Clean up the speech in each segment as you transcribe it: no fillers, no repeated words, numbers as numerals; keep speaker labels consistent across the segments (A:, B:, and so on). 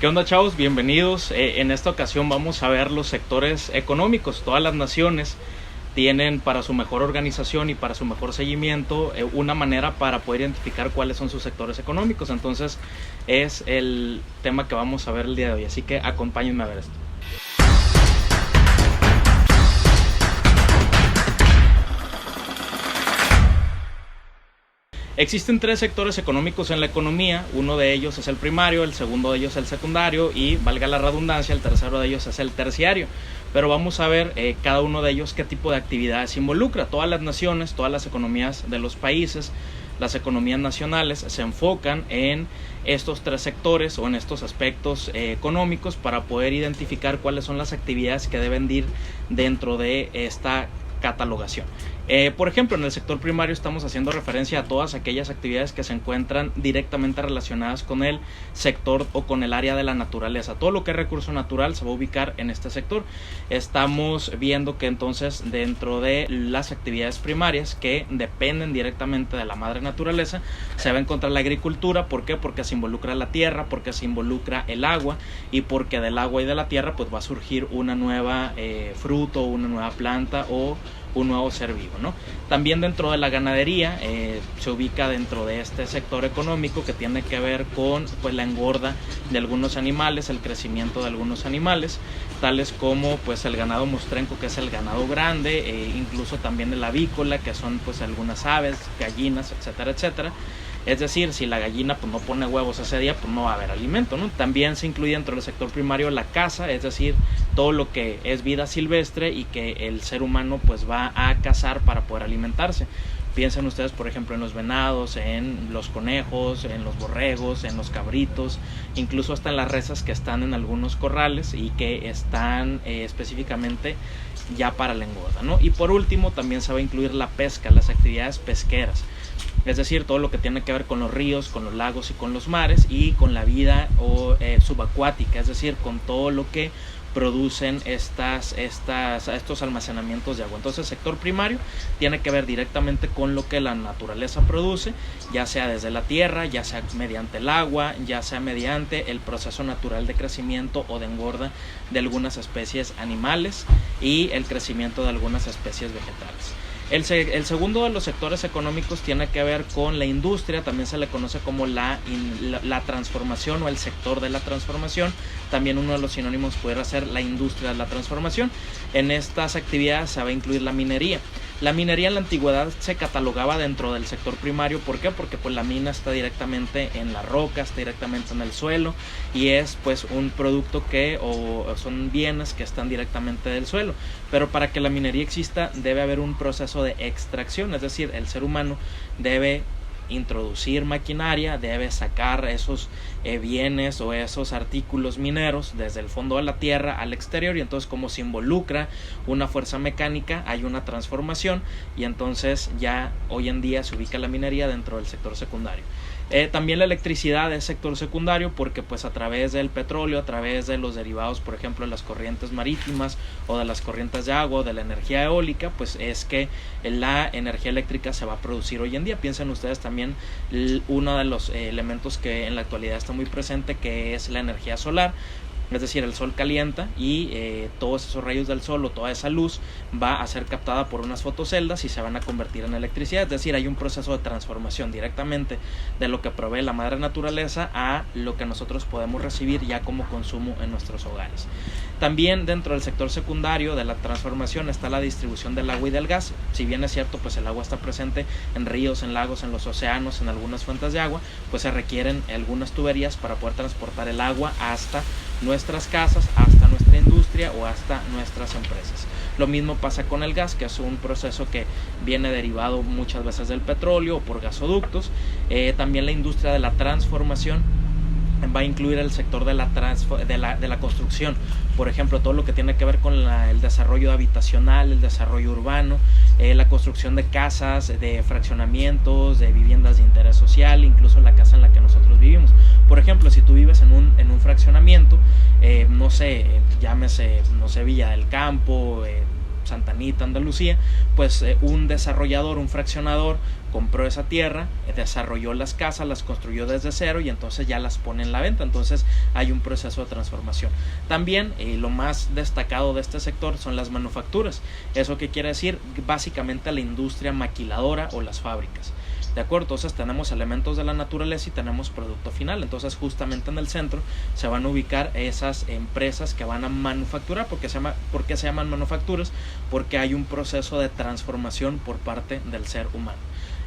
A: ¿Qué onda, chavos? Bienvenidos. En esta ocasión vamos a ver los sectores económicos. Todas las naciones tienen para su mejor organización y para su mejor seguimiento una manera para poder identificar cuáles son sus sectores económicos. Entonces es el tema que vamos a ver el día de hoy. Así que acompáñenme a ver esto. Existen tres sectores económicos en la economía. Uno de ellos es el primario, el segundo de ellos es el secundario y, valga la redundancia, el tercero de ellos es el terciario. Pero vamos a ver cada uno de ellos qué tipo de actividades involucra. Todas las naciones, todas las economías de los países, las economías nacionales se enfocan en estos tres sectores o en estos aspectos económicos para poder identificar cuáles son las actividades que deben de ir dentro de esta catalogación. Por ejemplo, en el sector primario estamos haciendo referencia a todas aquellas actividades que se encuentran directamente relacionadas con el sector o con el área de la naturaleza. Todo lo que es recurso natural se va a ubicar en este sector. Estamos viendo que entonces dentro de las actividades primarias que dependen directamente de la madre naturaleza se va a encontrar la agricultura. ¿Por qué? Porque se involucra la tierra, porque se involucra el agua y porque del agua y de la tierra pues va a surgir una nueva fruto, una nueva planta o un nuevo ser vivo, ¿no? También dentro de la ganadería se ubica dentro de este sector económico que tiene que ver con pues la engorda de algunos animales, el crecimiento de algunos animales, tales como pues el ganado mostrenco, que es el ganado grande, incluso también el avícola, que son pues algunas aves, gallinas, etcétera, etcétera. Es decir, si la gallina pues no pone huevos ese día, pues no va a haber alimento, ¿no? También se incluye dentro del sector primario la caza, es decir, todo lo que es vida silvestre y que el ser humano pues va a cazar para poder alimentarse. Piensen ustedes, por ejemplo, en los venados, en los conejos, en los borregos, en los cabritos, incluso hasta en las reses que están en algunos corrales y que están específicamente ya para la engorda, ¿no? Y por último también se va a incluir la pesca, las actividades pesqueras. Es decir, todo lo que tiene que ver con los ríos, con los lagos y con los mares y con la vida subacuática, es decir, con todo lo que producen estos almacenamientos de agua. Entonces el sector primario tiene que ver directamente con lo que la naturaleza produce, ya sea desde la tierra, ya sea mediante el agua, ya sea mediante el proceso natural de crecimiento o de engorda de algunas especies animales y el crecimiento de algunas especies vegetales. El segundo de los sectores económicos tiene que ver con la industria, también se le conoce como la transformación o el sector de la transformación. También uno de los sinónimos puede ser la industria de la transformación. En estas actividades se va a incluir la minería. La minería en la antigüedad se catalogaba dentro del sector primario. ¿Por qué? Porque pues la mina está directamente en la roca, está directamente en el suelo y es pues un producto o son bienes que están directamente del suelo. Pero para que la minería exista debe haber un proceso de extracción, es decir, el ser humano debe introducir maquinaria, debe sacar esos bienes o esos artículos mineros desde el fondo de la tierra al exterior, y entonces como se involucra una fuerza mecánica hay una transformación y entonces ya hoy en día se ubica la minería dentro del sector secundario. También la electricidad es sector secundario porque pues a través del petróleo, a través de los derivados, por ejemplo, de las corrientes marítimas o de las corrientes de agua o de la energía eólica, pues es que la energía eléctrica se va a producir hoy en día. Piensen ustedes también uno de los elementos que en la actualidad está muy presente, que es la energía solar. Es decir, el sol calienta y todos esos rayos del sol o toda esa luz va a ser captada por unas fotoceldas y se van a convertir en electricidad. Es decir, hay un proceso de transformación directamente de lo que provee la madre naturaleza a lo que nosotros podemos recibir ya como consumo en nuestros hogares. También dentro del sector secundario de la transformación está la distribución del agua y del gas. Si bien es cierto, pues el agua está presente en ríos, en lagos, en los océanos, en algunas fuentes de agua, pues se requieren algunas tuberías para poder transportar el agua hasta nuestras casas, hasta nuestra industria o hasta nuestras empresas. Lo mismo pasa con el gas, que es un proceso que viene derivado muchas veces del petróleo o por gasoductos. También la industria de la transformación va a incluir el sector de la construcción. Por ejemplo, todo lo que tiene que ver con el desarrollo habitacional, el desarrollo urbano, la construcción de casas, de fraccionamientos, de viviendas de interés social, incluso la casa en la que nosotros vivimos. Por ejemplo, si tú vives en un fraccionamiento, no sé, llámese, no sé, Villa del Campo, Santa Anita, Andalucía, pues un desarrollador, un fraccionador, compró esa tierra, desarrolló las casas, las construyó desde cero y entonces ya las pone en la venta. Entonces hay un proceso de transformación. También lo más destacado de este sector son las manufacturas. ¿Eso qué quiere decir? Básicamente la industria maquiladora o las fábricas. ¿De acuerdo? Entonces tenemos elementos de la naturaleza y tenemos producto final. Entonces justamente en el centro se van a ubicar esas empresas que van a manufacturar. ¿Por qué se llaman manufacturas? Porque hay un proceso de transformación por parte del ser humano.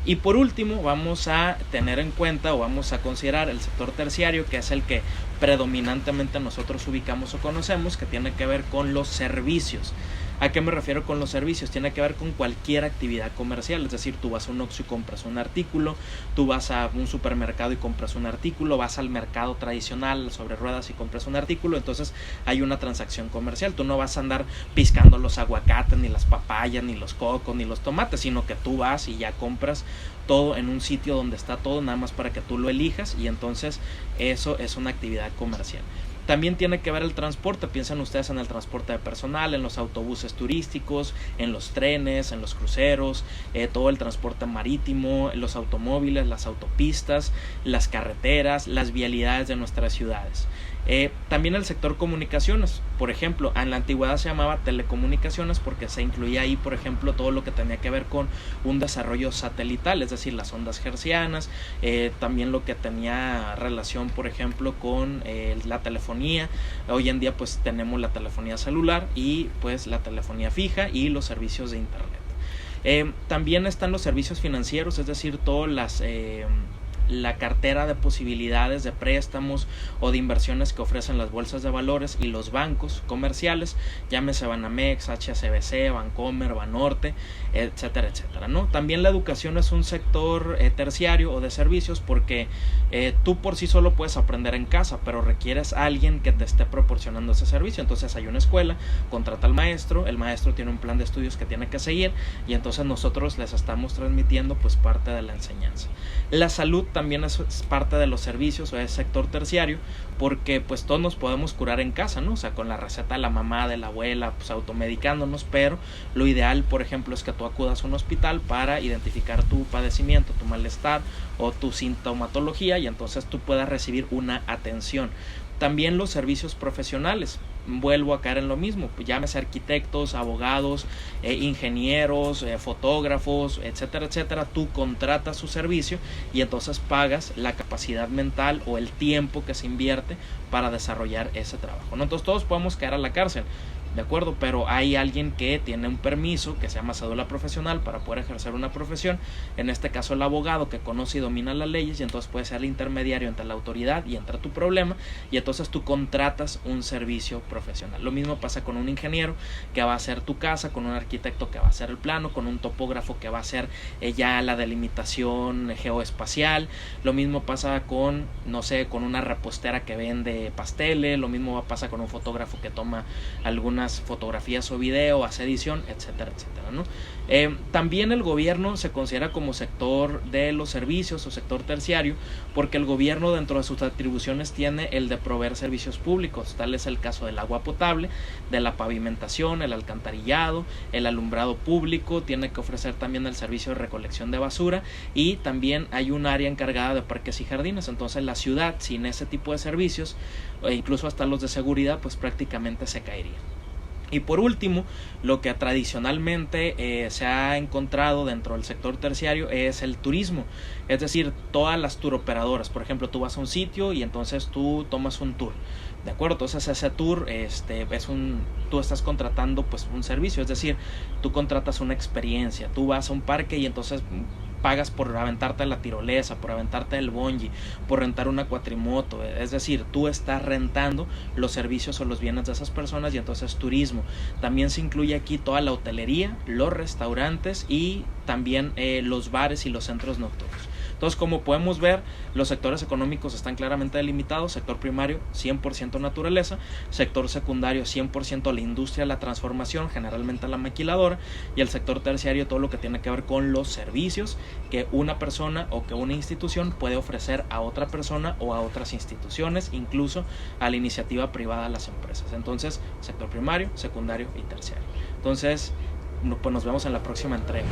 A: Y por último vamos a tener en cuenta o vamos a considerar el sector terciario, que es el que predominantemente nosotros ubicamos o conocemos, que tiene que ver con los servicios. ¿A qué me refiero con los servicios? Tiene que ver con cualquier actividad comercial, es decir, tú vas a un Oxxo y compras un artículo, tú vas a un supermercado y compras un artículo, vas al mercado tradicional sobre ruedas y compras un artículo, entonces hay una transacción comercial. Tú no vas a andar piscando los aguacates, ni las papayas, ni los cocos, ni los tomates, sino que tú vas y ya compras todo en un sitio donde está todo, nada más para que tú lo elijas, y entonces eso es una actividad comercial. También tiene que ver el transporte. Piensen ustedes en el transporte de personal, en los autobuses turísticos, en los trenes, en los cruceros, todo el transporte marítimo, los automóviles, las autopistas, las carreteras, las vialidades de nuestras ciudades. También el sector comunicaciones, por ejemplo, en la antigüedad se llamaba telecomunicaciones porque se incluía ahí, por ejemplo, todo lo que tenía que ver con un desarrollo satelital, es decir, las ondas hertzianas, también lo que tenía relación, por ejemplo, con la telefonía. Hoy en día pues tenemos la telefonía celular y pues la telefonía fija y los servicios de internet. También están los servicios financieros, es decir, todas la cartera de posibilidades de préstamos o de inversiones que ofrecen las bolsas de valores y los bancos comerciales, llámese Banamex, HSBC, Bancomer, Banorte, etcétera, etcétera, ¿no? También la educación es un sector terciario o de servicios porque tú por sí solo puedes aprender en casa, pero requieres a alguien que te esté proporcionando ese servicio. Entonces hay una escuela, contrata al maestro, el maestro tiene un plan de estudios que tiene que seguir y entonces nosotros les estamos transmitiendo pues parte de la enseñanza. La salud también es parte de los servicios o es sector terciario porque pues todos nos podemos curar en casa, ¿no? O sea, con la receta de la mamá, de la abuela, pues automedicándonos, pero lo ideal, por ejemplo, es que tú acudas a un hospital para identificar tu padecimiento, tu malestar o tu sintomatología y entonces tú puedas recibir una atención. También los servicios profesionales, vuelvo a caer en lo mismo, llámese arquitectos, abogados, ingenieros, fotógrafos, etcétera, etcétera. Tú contratas su servicio y entonces pagas la capacidad mental o el tiempo que se invierte para desarrollar ese trabajo, ¿no? Entonces todos podemos caer a la cárcel, ¿de acuerdo? Pero hay alguien que tiene un permiso que se llama cédula profesional para poder ejercer una profesión, en este caso el abogado que conoce y domina las leyes y entonces puede ser el intermediario entre la autoridad y entre tu problema y entonces tú contratas un servicio profesional. Lo mismo pasa con un ingeniero que va a hacer tu casa, con un arquitecto que va a hacer el plano, con un topógrafo que va a hacer ya la delimitación geoespacial. Lo mismo pasa con, no sé, con una repostera que vende pasteles, lo mismo pasa con un fotógrafo que toma algunas fotografías o video, hace edición, etcétera, etcétera, ¿no? También el gobierno se considera como sector de los servicios o sector terciario porque el gobierno dentro de sus atribuciones tiene el de proveer servicios públicos. Tal es el caso del agua potable, de la pavimentación, el alcantarillado, el alumbrado público, tiene que ofrecer también el servicio de recolección de basura y también hay un área encargada de parques y jardines. Entonces la ciudad sin ese tipo de servicios e incluso hasta los de seguridad pues prácticamente se caería. Y por último, lo que tradicionalmente se ha encontrado dentro del sector terciario es el turismo, es decir, todas las touroperadoras. Por ejemplo, tú vas a un sitio y entonces tú tomas un tour, ¿de acuerdo? Entonces ese tour tú estás contratando pues un servicio, es decir, tú contratas una experiencia, tú vas a un parque y entonces pagas por aventarte la tirolesa, por aventarte el bungee, por rentar una cuatrimoto, es decir, tú estás rentando los servicios o los bienes de esas personas y entonces turismo. También se incluye aquí toda la hotelería, los restaurantes y también los bares y los centros nocturnos. Entonces, como podemos ver, los sectores económicos están claramente delimitados. Sector primario, 100% naturaleza. Sector secundario, 100% la industria, la transformación, generalmente la maquiladora. Y el sector terciario, todo lo que tiene que ver con los servicios que una persona o que una institución puede ofrecer a otra persona o a otras instituciones, incluso a la iniciativa privada, a las empresas. Entonces, sector primario, secundario y terciario. Entonces, pues nos vemos en la próxima entrega.